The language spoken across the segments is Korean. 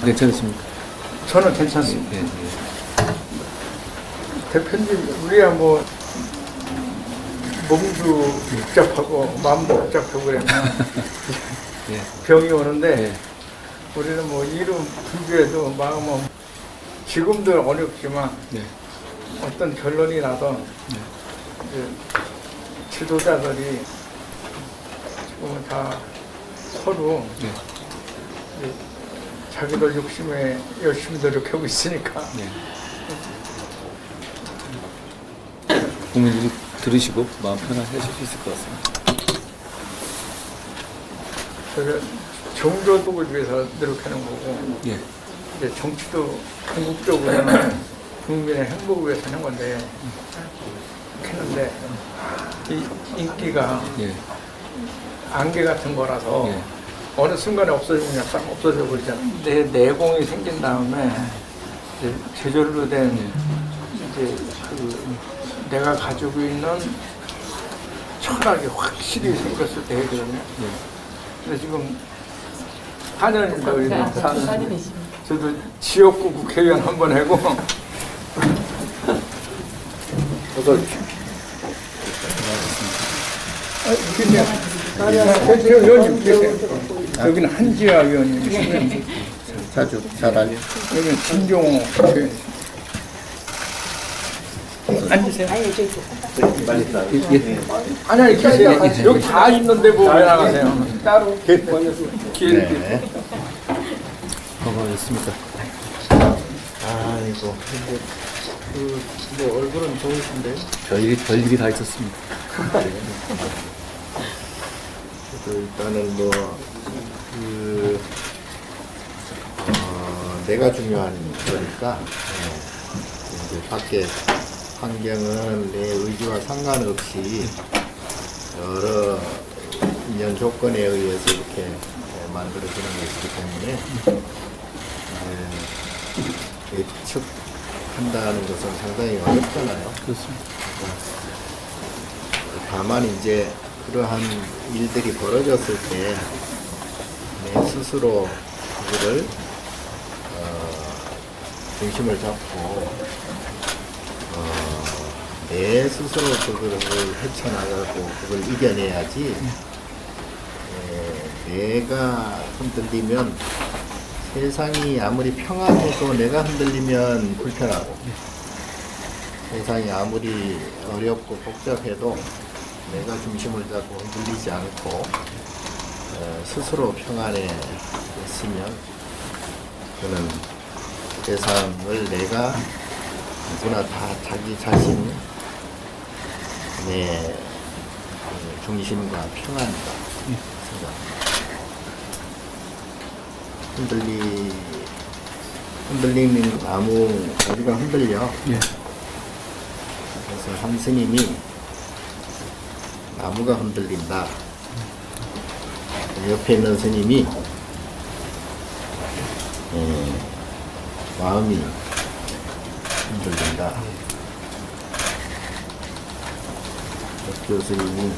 괜찮으십니까? 저는 괜찮습니다. 예, 예. 대표님, 우리야 뭐 몸도 복잡하고 마음도 복잡하고 그러면 예. 병이 오는데 예. 우리는 뭐 이름 불교에도 마음은 지금도 어렵지만 네. 어떤 결론이 나서 이제 지도자들이 지금은 다 서로 네. 이제 자기들 욕심에 열심히 노력하고 있으니까 네. 국민들이 들으시고 마음 편하게 하실 수 있을 것 같습니다. 저희가 정조복을 위해서 노력하는 거고 예. 이제 정치도 궁극적으로는 국민의 행복을 위해서 하는 건데 했는데 이 인기가 예. 안개 같은 거라서 예. 어느 순간에 없어지면 딱 없어져 버리잖아요. 내 내공이 생긴 다음에 이제 제절로 된 이제 그 내가 가지고 있는 철학이 확실히 생겼을 때 되거든요. 예. 근데 지금 4년입니다. 우리는 4년. 저도 지역구 국회의원 한 번 하고 어서 오십시오. 계세요. 의원님 계세요. 여기는 한지아 의원님이시고요. 자주 잘 알려. 여기는 진종호 국회의원. 앉으세요. 빨리 따. 아니, 아니, 계세요. 여기 다 있는데 뭐 왜 나가세요? 따로 길. 네. 건강하셨습니까? 아이고. 뭐 얼굴은 좋으신데. 저희 별일이 다 있었습니다. 일단은 내가 중요한 거니까 이제 밖에 환경은 내 의지와 상관없이 여러 인연 조건에 의해서 이렇게 만들어지는 것이기 때문에 예측한다는 것은 상당히 어렵잖아요. 그렇습니다. 다만 이제 그러한 일들이 벌어졌을 때 내 스스로 그거를 중심을 잡고 내 스스로 그거를 헤쳐나가고 그걸 이겨내야지 내가 흔들리면 세상이 아무리 평안해도 내가 흔들리면 불편하고 세상이 아무리 어렵고 복잡해도 내가 중심을 잡고 흔들리지 않고 스스로 평안해 있으면 그는 세상을 내가 누구나 다 자기 자신 내 중심과 평안이다 생각합니다. 흔들리는 나무 어디가 흔들려. 예. 그래서 한 스님이 나무가 흔들린다. 옆에 있는 스님이 마음이 흔들린다. 교수님이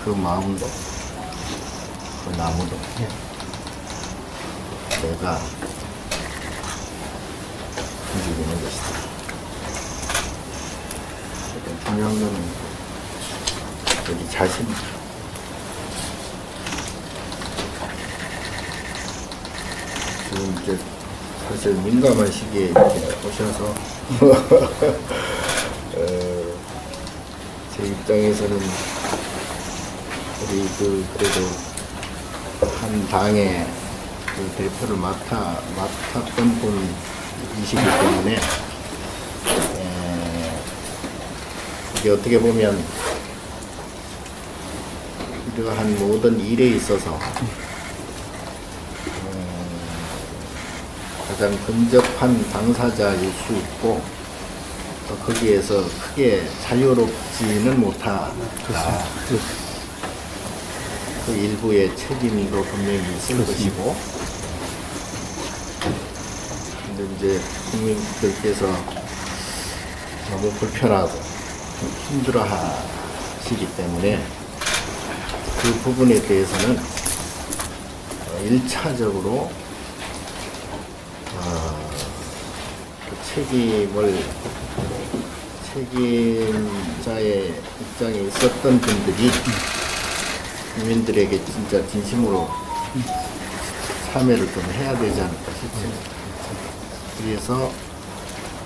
그 마음도 그 나무도 내가 움직이는 것이다. 중요한 거는 우리 자신이죠. 지금 이제 사실 민감한 시기에 이렇게 오셔서 제 입장에서는 우리 그래도 한 당의 그 대표를 맡았던 분이시기 때문에 이게 어떻게 보면 이러한 모든 일에 있어서 가장 근접한 당사자일 수 있고 또 거기에서 크게 자유롭지는 못하다. 그 일부의 책임도 분명히 있을 것이고 근데 이제 국민들께서 너무 불편하고 힘들어 하시기 때문에 그 부분에 대해서는 1차적으로 그 책임자의 입장에 있었던 분들이 국민들에게 진짜 진심으로 참여를 좀 해야 되지 않을까 싶습니다. 그래서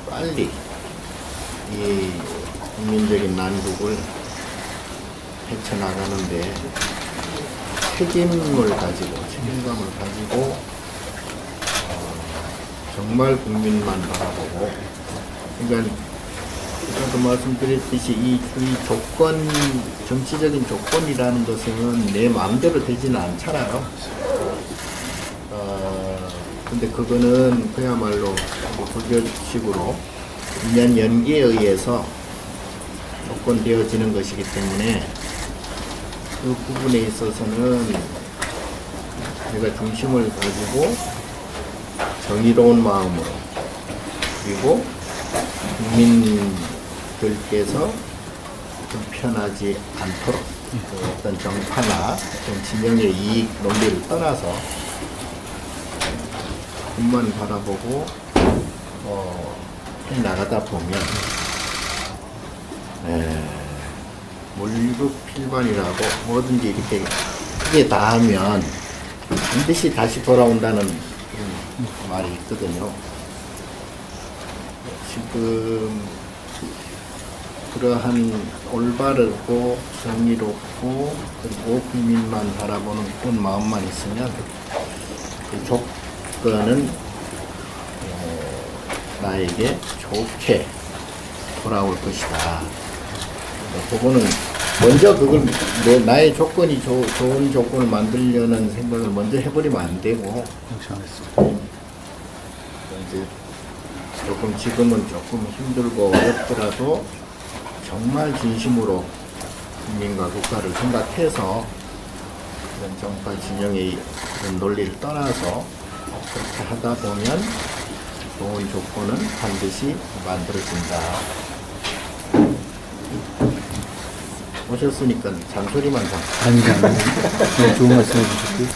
빨리 이 국민적인 난국을 헤쳐나가는데 책임감을 가지고 정말 국민만 바라보고, 그러니까 아까 말씀드렸듯이 이 조건, 정치적인 조건이라는 것은 내 마음대로 되지는 않잖아요. 근데 그거는 그야말로 불교식으로 2년 연기에 의해서 조건되어지는 것이기 때문에 그 부분에 있어서는 내가 중심을 가지고 정의로운 마음으로, 그리고 국민들께서 불편하지 않도록 어떤 정파나 어떤 진영의 이익 논리를 떠나서 국만 바라보고 해 나가다 보면 물급필반이라고 뭐든지 이렇게 크게 다 하면 반드시 다시 돌아온다는 그런 말이 있거든요. 지금 그러한 올바르고 정의롭고 그리고 국민만 바라보는 그런 마음만 있으면 그 조건은 나에게 좋게 돌아올 것이다. 그거는 먼저 그걸 나의 조건이 좋은 조건을 만들려는 생각을 먼저 해버리면 안 되고, 이제 지금은 조금 힘들고 어렵더라도 정말 진심으로 국민과 국가를 생각해서 그런 정파 진영의 그런 논리를 떠나서 그렇게 하다 보면 좋은 조건은 반드시 만들어진다. 오셨으니까 잔소리만 좀. 아니다. 좋은 말씀 해주셨고요.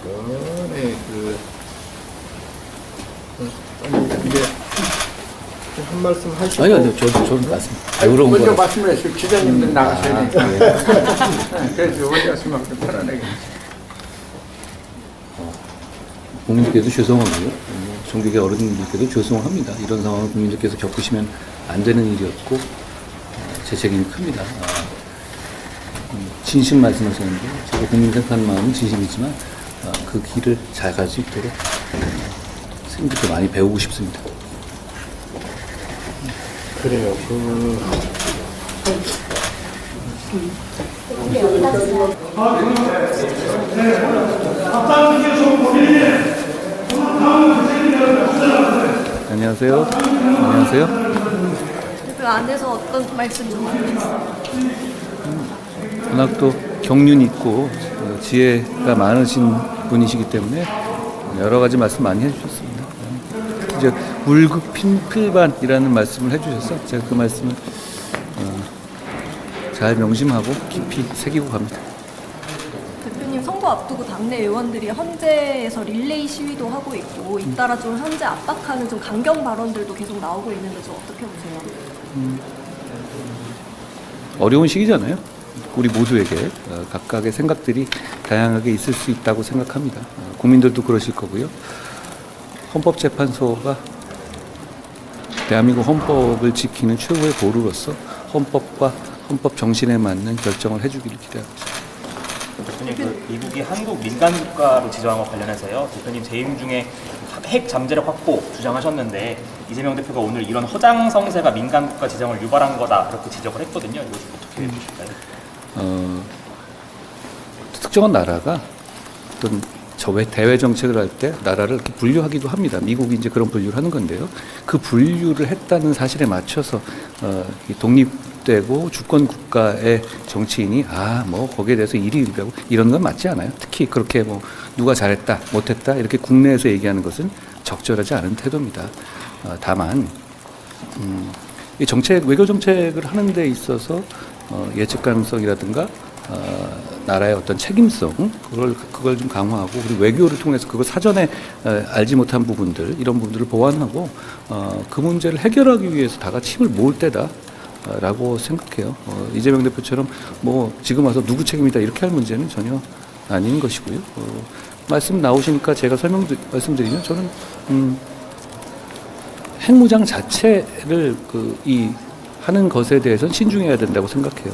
이번에 이제 한 말씀 하시고. 아니요, 저는 말씀. 어려운 먼저 거라. 말씀을 했어요. 기자님들 나가셔야 되니까. 그래서 어디 갔으면 편안하게. 국민들께도 죄송하고요. 종교계 어른들께도 죄송합니다. 이런 상황을 국민들께서 겪으시면 안 되는 일이었고 제 책임이 큽니다. 진심 말씀하셨는데 저도 국민 생각하는 마음은 진심이지만 그 길을 잘 갈 수 있도록 선생님들께 많이 배우고 싶습니다. 그래요. 안녕하세요. 안녕하세요. 그 안에서 어떤 말씀 좀 드리겠어요? 워낙 또 경륜이 있고 지혜가 많으신 분이시기 때문에 여러 가지 말씀 많이 해주셨습니다. 이제 물급필반이라는 말씀을 해주셔서 제가 그 말씀을 잘 명심하고 깊이 새기고 갑니다. 대표님 선거 앞두고 당내 의원들이 헌재에서 릴레이 시위도 하고 있고 잇따라 좀 헌재 압박하는 좀 강경 발언들도 계속 나오고 있는데 좀 어떻게 보세요? 어려운 시기잖아요. 우리 모두에게 각각의 생각들이 다양하게 있을 수 있다고 생각합니다. 국민들도 그러실 거고요. 헌법재판소가 대한민국 헌법을 지키는 최고의 보루로서 헌법과 헌법 정신에 맞는 결정을 해주기를 기대하고 있습니다. 대표님, 그 미국이 한국 민간 국가로 지정한 것 관련해서요. 대표님 재임 중에 핵 잠재력 확보 주장하셨는데 이재명 대표가 오늘 이런 허장성세가 민간 국가 지정을 유발한 거다 이렇게 지적을 했거든요. 이거 어떻게 보실까요? 특정한 나라가 어떤 대외 정책을 할 때 나라를 이렇게 분류하기도 합니다. 미국이 이제 그런 분류를 하는 건데요. 그 분류를 했다는 사실에 맞춰서 독립되고 주권 국가의 정치인이 뭐 거기에 대해서 일희일비하고 이런 건 맞지 않아요. 특히 그렇게 뭐 누가 잘했다, 못했다 이렇게 국내에서 얘기하는 것은 적절하지 않은 태도입니다. 다만 이 외교 정책을 하는 데 있어서 예측 가능성이라든가 나라의 어떤 책임성 그걸 좀 강화하고 그리고 외교를 통해서 그걸 사전에 알지 못한 부분들 이런 부분들을 보완하고 그 문제를 해결하기 위해서 다 같이 힘을 모을 때다라고 생각해요. 이재명 대표처럼 뭐 지금 와서 누구 책임이다 이렇게 할 문제는 전혀 아닌 것이고요. 말씀 나오시니까 제가 말씀드리면 저는 핵무장 자체를 하는 것에 대해서는 신중해야 된다고 생각해요.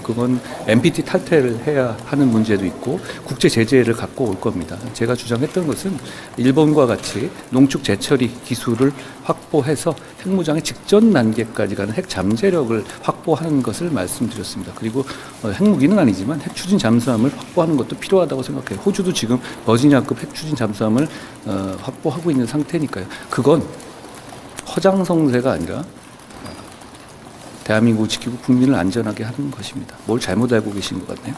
그건 NPT 탈퇴를 해야 하는 문제도 있고 국제 제재를 갖고 올 겁니다. 제가 주장했던 것은 일본과 같이 농축 재처리 기술을 확보해서 핵무장의 직전 단계까지 가는 핵 잠재력을 확보하는 것을 말씀드렸습니다. 그리고 핵무기는 아니지만 핵 추진 잠수함을 확보하는 것도 필요하다고 생각해요. 호주도 지금 버지니아급 핵 추진 잠수함을 확보하고 있는 상태니까요. 그건 허장성세가 아니라 대한민국을 지키고 국민을 안전하게 하는 것입니다. 뭘 잘못 알고 계신 것 같네요.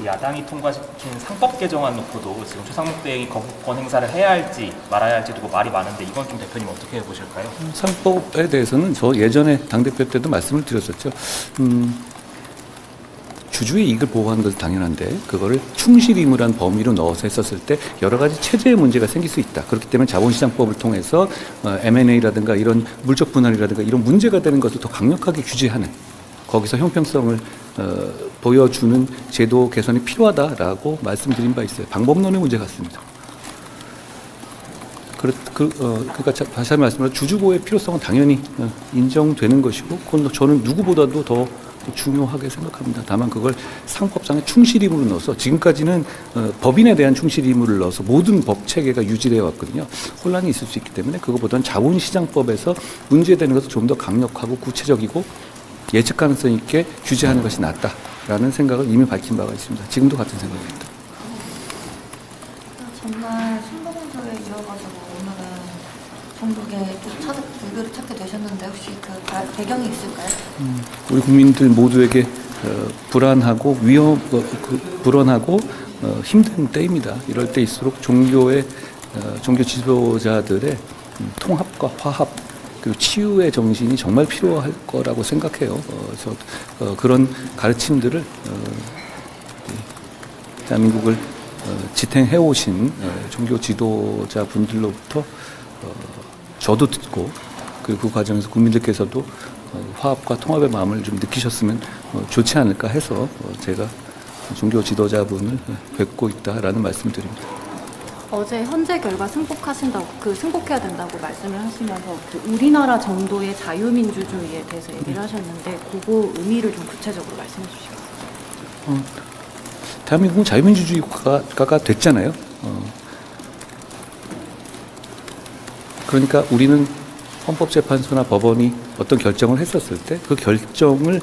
야당이 통과시킨 상법 개정안 놓고도 지금 최상목 대행이 거부권 행사를 해야 할지 말아야 할지 두고 말이 많은데 이건 좀 대표님 어떻게 보실까요? 상법에 대해서는 저 예전에 당대표 때도 말씀을 드렸었죠. 주주의 이익을 보호하는 것은 당연한데 그거를 충실임을한 범위로 넣어서 했었을 때 여러 가지 체제의 문제가 생길 수 있다. 그렇기 때문에 자본시장법을 통해서 M&A라든가 이런 물적 분할이라든가 이런 문제가 되는 것을 더 강력하게 규제하는 거기서 형평성을 보여주는 제도 개선이 필요하다라고 말씀드린 바 있어요. 방법론의 문제 같습니다. 그러니까 다시 한번 말씀드리면 주주보호의 필요성은 당연히 인정되는 것이고 그건 저는 누구보다도 더 중요하게 생각합니다. 다만 그걸 상법상의 충실임으로 넣어서 지금까지는 법인에 대한 충실임을 넣어서 모든 법 체계가 유지되어 왔거든요. 혼란이 있을 수 있기 때문에 그것보다는 자본시장법에서 문제되는 것을 좀 더 강력하고 구체적이고 예측 가능성 있게 규제하는 것이 낫다라는 생각을 이미 밝힌 바가 있습니다. 지금도 같은 생각입니다. 전날 순복음교회 이어가지고 오늘은 전국에 불교를 찾게 되셨는데 혹시 그 배경이 있을까요? 우리 국민들 모두에게 불안하고 불안하고 힘든 때입니다. 이럴 때일수록 종교 지도자들의 통합과 화합 그리고 치유의 정신이 정말 필요할 거라고 생각해요. 그래서 그런 가르침들을 대한민국을 지탱해 오신 종교 지도자 분들로부터 저도 듣고 그 과정에서 국민들께서도 화합과 통합의 마음을 좀 느끼셨으면 좋지 않을까 해서 제가 종교 지도자분을 뵙고 있다라는 말씀을 드립니다. 어제 현재 결과 승복해야 된다고 말씀을 하시면서 우리나라 정도의 자유민주주의에 대해서 얘기를 하셨는데 그거 의미를 좀 구체적으로 말씀해 주시겠어요? 대한민국은 자유민주주의 국가가 됐잖아요. 그러니까 우리는 헌법재판소나 법원이 어떤 결정을 했었을 때 그 결정을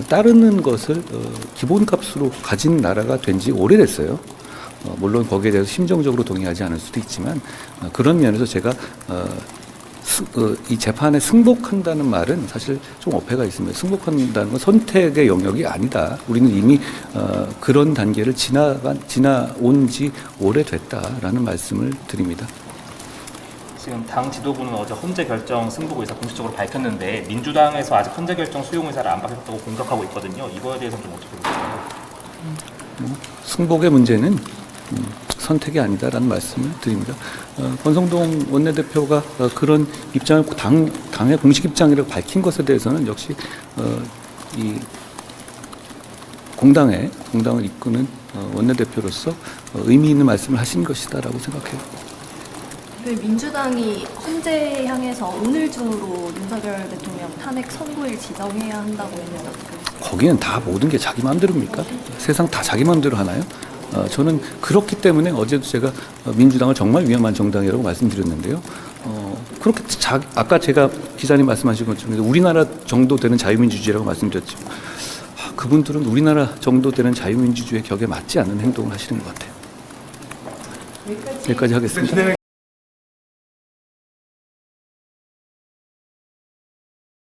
따르는 것을 기본값으로 가진 나라가 된 지 오래됐어요. 물론 거기에 대해서 심정적으로 동의하지 않을 수도 있지만 그런 면에서 제가 이 재판에 승복한다는 말은 사실 좀 어폐가 있습니다. 승복한다는 건 선택의 영역이 아니다. 우리는 이미 그런 단계를 지나온 지 오래됐다라는 말씀을 드립니다. 지금 당 지도부는 어제 헌재 결정 승복 의사 공식적으로 밝혔는데 민주당에서 아직 헌재 결정 수용 의사를 안 밝혔다고 공격하고 있거든요. 이거에 대해서는 좀 어떻게 보세요? 승복의 문제는 선택이 아니다라는 말씀을 드립니다. 권성동 원내대표가 그런 입장을 당의 공식 입장이라고 밝힌 것에 대해서는 역시 이 공당을 이끄는 원내대표로서 의미 있는 말씀을 하신 것이다라고 생각해요. 민주당이 헌재 향해서 오늘 중으로 윤석열 대통령 탄핵 선고일 지정해야 한다고 했는데 어떻게 보세요? 거기는 다 모든 게 자기 마음대로입니까? 세상 다 자기 마음대로 하나요? 저는 그렇기 때문에 어제도 제가 민주당을 정말 위험한 정당이라고 말씀드렸는데요. 그렇게 아까 제가 기자님 말씀하신 것처럼 우리나라 정도 되는 자유민주주의라고 말씀드렸죠. 그분들은 우리나라 정도 되는 자유민주주의 격에 맞지 않는 행동을 하시는 것 같아요. 여기까지 하겠습니다.